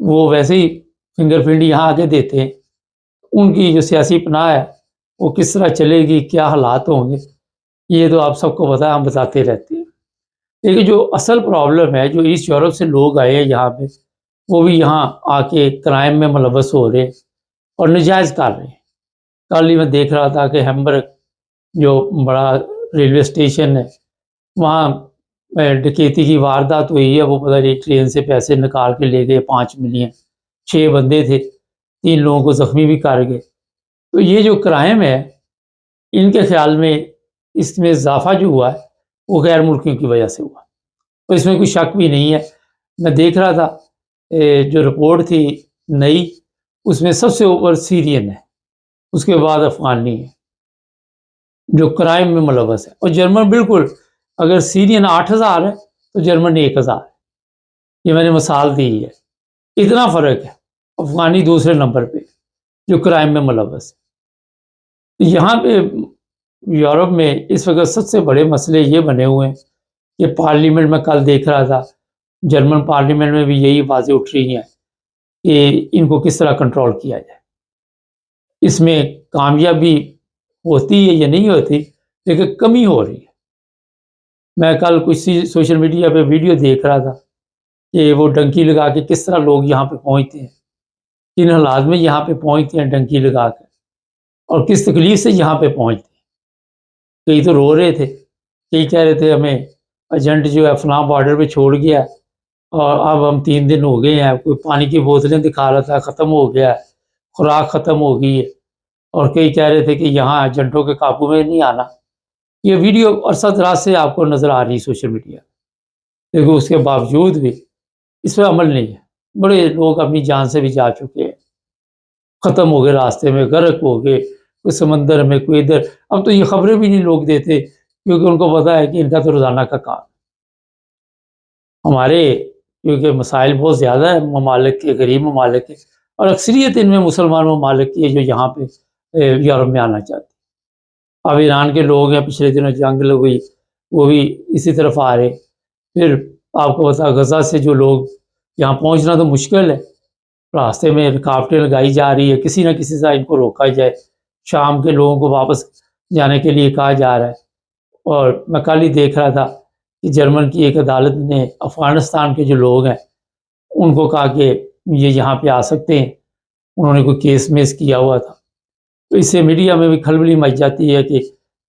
وہ ویسے ہی finger print یہاں آ کے دیتے ہیں. ان کی جو سیاسی پناہ ہے وہ کس طرح چلے گی، کیا حالات ہوں گے، یہ تو آپ سب کو پتہ ہے، ہم بتاتے رہتے ہیں. لیکن جو اصل پرابلم ہے، جو ایسٹ یورپ سے لوگ آئے ہیں یہاں پہ، وہ بھی یہاں آ کے کرائم میں ملوث ہو رہے ہیں اور نجائز کر رہے ہیں. کل ہی میں دیکھ رہا تھا کہ ہیمبرگ جو بڑا ریلوے اسٹیشن ہے، وہاں ڈکیتی کی واردات ہوئی ہے. وہ پتہ نہیں ٹرین سے پیسے نکال کے لے گئے 5 ملین، 6 بندے تھے، 3 لوگوں کو زخمی بھی کر گئے. تو یہ جو کرائم ہے، ان کے خیال میں اس میں اضافہ جو ہوا ہے وہ غیر ملکیوں کی وجہ سے ہوا، تو اس میں کوئی شک بھی نہیں ہے. میں دیکھ رہا تھا جو رپورٹ تھی نئی، اس میں سب سے اوپر سیرین ہے، اس کے بعد افغانی ہے جو کرائم میں ملوث ہے. اور جرمن بالکل، اگر سیرین 8,000 ہے تو جرمن 1,000 ہے. یہ میں نے مثال دی ہے، اتنا فرق ہے. افغانی دوسرے نمبر پہ جو کرائم میں ملوث ہے. یہاں پہ یورپ میں اس وقت سب سے بڑے مسئلے یہ بنے ہوئے ہیں کہ پارلیمنٹ میں کل دیکھ رہا تھا، جرمن پارلیمنٹ میں بھی یہی باتیں اٹھ رہی ہیں کہ ان کو کس طرح کنٹرول کیا جائے. اس میں کامیابی ہوتی ہے یا نہیں ہوتی، لیکن کمی ہو رہی ہے. میں کل کچھ سوشل میڈیا پہ ویڈیو دیکھ رہا تھا کہ وہ ڈنکی لگا کے کس طرح لوگ یہاں پہ پہنچتے ہیں، کن حالات میں یہاں پہ پہنچتے ہیں ڈنکی لگا کے، اور کس تکلیف سے یہاں پہ پہنچتے ہیں. کئی تو رو رہے تھے، کئی کہہ رہے تھے ہمیں ایجنٹ جو ہے فلاں بارڈر پہ چھوڑ گیا ہے اور اب ہم 3 دن ہو گئے ہیں، کوئی پانی کی بوتلیں دکھا رہا تھا، ختم ہو گیا ہے، خوراک ختم ہو گئی ہے. اور کئی کہہ رہے تھے کہ یہاں ایجنٹوں کے قابو میں نہیں آنا. یہ ویڈیو عرصہ دراز سے آپ کو نظر آ رہی سوشل میڈیا، لیکن اس کے باوجود بھی اس پہ عمل نہیں ہے. بڑے لوگ اپنی جان سے بھی جا چکے ہیں، ختم ہو گئے، راستے میں غرق ہو گئے، کوئی سمندر میں، کوئی ادھر. اب تو یہ خبریں بھی نہیں لوگ دیتے، کیونکہ ان کو پتا ہے کہ ان کا تو روزانہ کا کام. ہمارے کیونکہ مسائل بہت زیادہ ہیں ممالک کے، غریب ممالک کے، اور اکثریت ان میں مسلمان ممالک کی ہے جو یہاں پہ یورپ میں آنا چاہتے ہیں. اب ایران کے لوگ ہیں، پچھلے دنوں جنگ لگ ہوئی، وہ بھی اسی طرف آ رہے. پھر آپ کو پتا غزہ سے جو لوگ یہاں پہنچنا تو مشکل ہے، راستے میں رکاوٹیں لگائی جا رہی ہے، کسی نہ کسی سے ان کو روکا جائے. شام کے لوگوں کو واپس جانے کے لیے کہا جا رہا ہے. اور میں کل ہی دیکھ رہا تھا کہ جرمن کی ایک عدالت نے افغانستان کے جو لوگ ہیں ان کو کہا کہ یہ یہاں پہ آ سکتے ہیں، انہوں نے کوئی کیس میس کیا ہوا تھا. تو اس سے میڈیا میں بھی کھلبلی مچ جاتی ہے کہ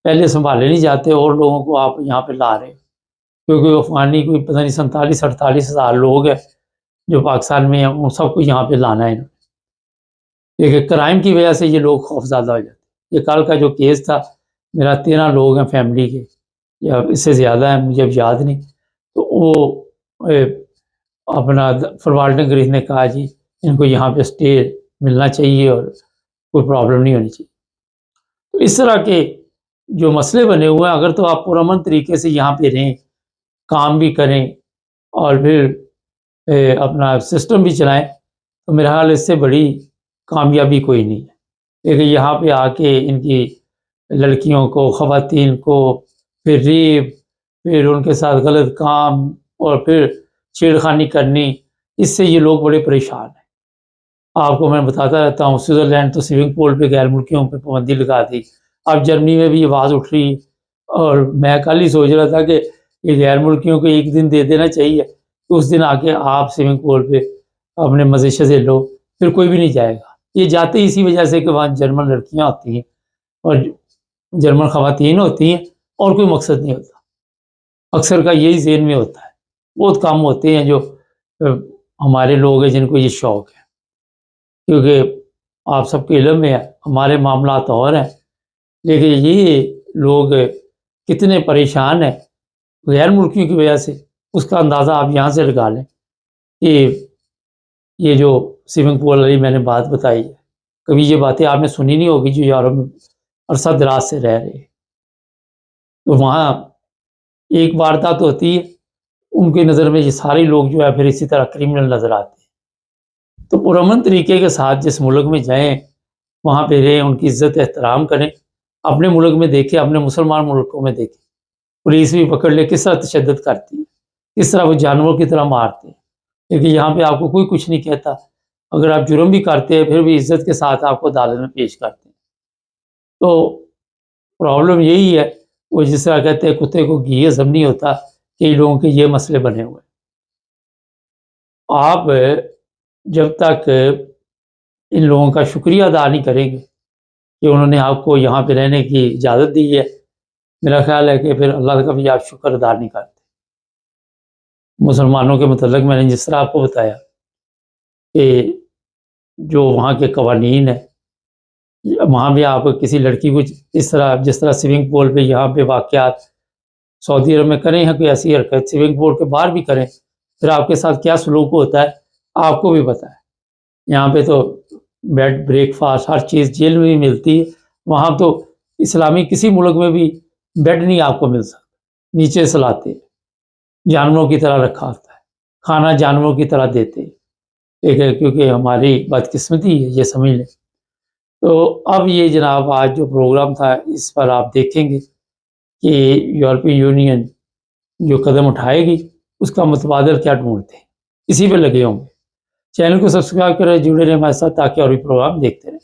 پہلے سنبھالے نہیں جاتے اور لوگوں کو آپ یہاں پہ لا رہے ہیں، کیونکہ افغانی کوئی پتہ نہیں 47-48 ہزار لوگ ہیں جو پاکستان میں ہیں، ان سب کو یہاں پہ لانا ہے. لیکن کرائم کی وجہ سے یہ لوگ خوفزدہ ہو جاتے ہیں. یہ کل کا جو کیس تھا، میرا 13 لوگ ہیں فیملی کے، یا اس سے زیادہ ہیں، مجھے اب یاد نہیں. تو وہ اپنا فروالٹن نے کہا جی ان کو یہاں پہ اسٹے ملنا چاہیے اور کوئی پرابلم نہیں ہونی چاہیے. تو اس طرح کے جو مسئلے بنے ہوئے ہیں، اگر تو آپ پرامن طریقے سے یہاں پہ رہیں، کام بھی کریں اور پھر اپنا سسٹم بھی چلائیں، تو میرا خیال اس سے بڑی کامیابی کوئی نہیں ہے. لیکن یہاں پہ آ کے ان کی لڑکیوں کو، خواتین کو پھر ریپ، پھر ان کے ساتھ غلط کام اور پھر چھیڑخانی کرنی، اس سے یہ لوگ بڑے پریشان ہیں. آپ کو میں بتاتا رہتا ہوں، سوئٹزرلینڈ تو سوئمنگ پول پہ غیر ملکیوں پہ پابندی لگا دی. اب جرمنی میں بھی یہ آواز اٹھ رہی ہے، اور میں کل ہی سوچ رہا تھا کہ یہ غیر ملکیوں کو ایک دن دے دینا چاہیے کہ اس دن آ کے آپ سوئمنگ پول پہ اپنے مزے شزے لو، پھر کوئی بھی نہیں جائے گا. یہ جاتے ہی اسی وجہ سے کہ وہاں جرمن لڑکیاں ہوتی ہیں اور جرمن خواتین ہوتی ہیں، اور کوئی مقصد نہیں ہوتا. اکثر کا یہی ذہن میں ہوتا ہے. بہت کم ہوتے ہیں جو ہمارے لوگ ہیں جن کو یہ شوق ہے، کیونکہ آپ سب کے علم میں ہے ہمارے معاملات اور ہیں. لیکن یہ لوگ کتنے پریشان ہیں غیر ملکیوں کی وجہ سے، اس کا اندازہ آپ یہاں سے لگا لیں کہ یہ جو سوئمنگ پول والی میں نے بات بتائی ہے، کبھی یہ باتیں آپ نے سنی نہیں ہوگی جو یورپ میں عرصہ دراز سے رہ رہے ہیں. تو وہاں ایک واردات ہوتی ہے، ان کی نظر میں یہ سارے لوگ جو ہے پھر اسی طرح کرمنل نظر آتے ہیں. تو پرامن طریقے کے ساتھ جس ملک میں جائیں وہاں پہ رہیں، ان کی عزت احترام کریں. اپنے ملک میں دیکھیں، اپنے مسلمان ملکوں میں دیکھیں، پولیس بھی پکڑ لے کس طرح تشدد کرتی ہے، کس طرح وہ جانوروں کی طرح مارتے ہیں. لیکن یہاں پہ آپ کو کوئی کچھ نہیں کہتا. اگر آپ جرم بھی کرتے ہیں پھر بھی عزت کے ساتھ آپ کو عدالت میں پیش کرتے ہیں. تو پرابلم یہی ہے. وہ جس طرح کہتے ہیں کتے کو گھی ہضم نہیں ہوتا، کئی لوگوں کے یہ مسئلے بنے ہوئے. آپ جب تک ان لوگوں کا شکریہ ادا نہیں کریں گے کہ انہوں نے آپ کو یہاں پہ رہنے کی اجازت دی ہے، میرا خیال ہے کہ پھر اللہ کا بھی آپ شکر ادا نہیں کرتے. مسلمانوں کے متعلق میں نے جس طرح آپ کو بتایا کہ جو وہاں کے قوانین ہیں، وہاں بھی آپ کسی لڑکی کو اس طرح جس طرح سوئمنگ پول پہ یہاں پہ واقعات سعودی عرب میں کریں ہیں، کوئی ایسی حرکت سوئمنگ پول کے باہر بھی کریں، پھر آپ کے ساتھ کیا سلوک ہوتا ہے آپ کو بھی پتہ ہے. یہاں پہ تو بیڈ بریک فاسٹ ہر چیز جیل میں بھی ملتی ہے. وہاں تو اسلامی کسی ملک میں بھی بیڈ نہیں آپ کو مل سکتا، نیچے سلاتے ہیں، جانوروں کی طرح رکھا ہوتا ہے، کھانا جانوروں کی طرح دیتے ہیں. ٹھیک ہے، کیونکہ ہماری بدقسمتی ہے یہ سمجھ لیں. تو اب یہ جناب آج جو پروگرام تھا اس پر آپ دیکھیں گے کہ یورپی یونین جو قدم اٹھائے گی اس کا متبادل کیا ڈھونڈتے ہیں، اسی پہ لگے ہوں گے. چینل کو سبسکرائب کریں، جڑے رہیں ہمارے ساتھ تاکہ اور بھی پروگرام دیکھتے رہیں.